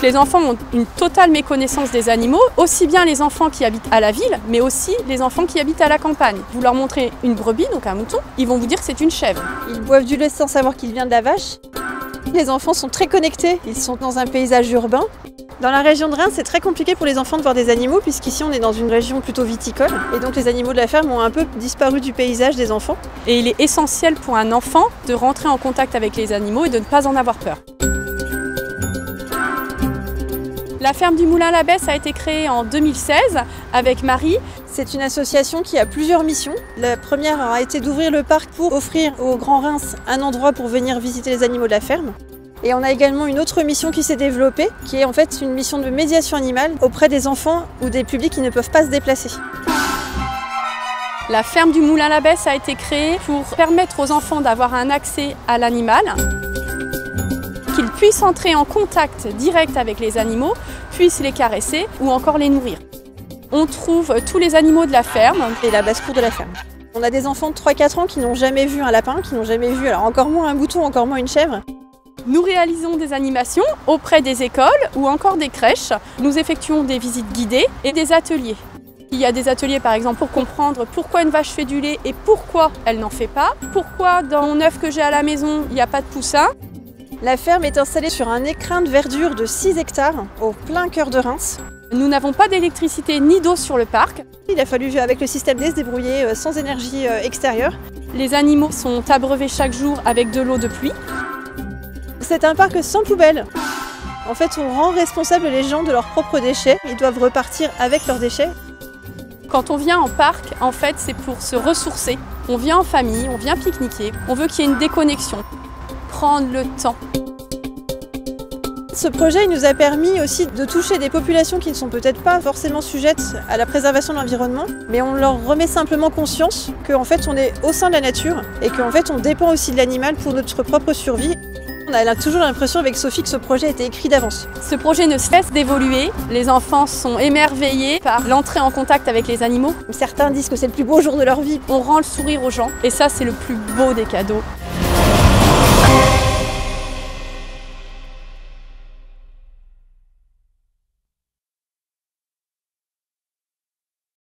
les enfants ont une totale méconnaissance des animaux, aussi bien les enfants qui habitent à la ville, mais aussi les enfants qui habitent à la campagne. Vous leur montrez une brebis, donc un mouton, ils vont vous dire que c'est une chèvre. Ils boivent du lait sans savoir qu'il vient de la vache. Les enfants sont très connectés, ils sont dans un paysage urbain. Dans la région de Reims, c'est très compliqué pour les enfants de voir des animaux, puisqu'ici on est dans une région plutôt viticole. Et donc les animaux de la ferme ont un peu disparu du paysage des enfants. Et il est essentiel pour un enfant de rentrer en contact avec les animaux et de ne pas en avoir peur. La ferme du Moulin à l'Abbesse a été créée en 2016 avec Marie. C'est une association qui a plusieurs missions. La première a été d'ouvrir le parc pour offrir aux Grands Reims un endroit pour venir visiter les animaux de la ferme. Et on a également une autre mission qui s'est développée, qui est en fait une mission de médiation animale auprès des enfants ou des publics qui ne peuvent pas se déplacer. La ferme du Moulin à l'Abbesse a été créée pour permettre aux enfants d'avoir un accès à l'animal, qu'ils puissent entrer en contact direct avec les animaux, puissent les caresser ou encore les nourrir. On trouve tous les animaux de la ferme et la basse-cour de la ferme. On a des enfants de 3-4 ans qui n'ont jamais vu un lapin, qui n'ont jamais vu, alors encore moins un mouton, encore moins une chèvre. Nous réalisons des animations auprès des écoles ou encore des crèches. Nous effectuons des visites guidées et des ateliers. Il y a des ateliers par exemple pour comprendre pourquoi une vache fait du lait et pourquoi elle n'en fait pas. Pourquoi dans mon œuf que j'ai à la maison, il n'y a pas de poussin. La ferme est installée sur un écrin de verdure de 6 hectares au plein cœur de Reims. Nous n'avons pas d'électricité ni d'eau sur le parc. Il a fallu avec le système D se débrouiller sans énergie extérieure. Les animaux sont abreuvés chaque jour avec de l'eau de pluie. C'est un parc sans poubelle. En fait, on rend responsables les gens de leurs propres déchets. Ils doivent repartir avec leurs déchets. Quand on vient en parc, en fait, c'est pour se ressourcer. On vient en famille, on vient pique-niquer. On veut qu'il y ait une déconnexion. Prendre le temps. Ce projet il nous a permis aussi de toucher des populations qui ne sont peut-être pas forcément sujettes à la préservation de l'environnement, mais on leur remet simplement conscience qu'en fait on est au sein de la nature et qu'en fait on dépend aussi de l'animal pour notre propre survie. On a toujours l'impression avec Sophie que ce projet a été écrit d'avance. Ce projet ne cesse d'évoluer. Les enfants sont émerveillés par l'entrée en contact avec les animaux. Certains disent que c'est le plus beau jour de leur vie. On rend le sourire aux gens et ça c'est le plus beau des cadeaux.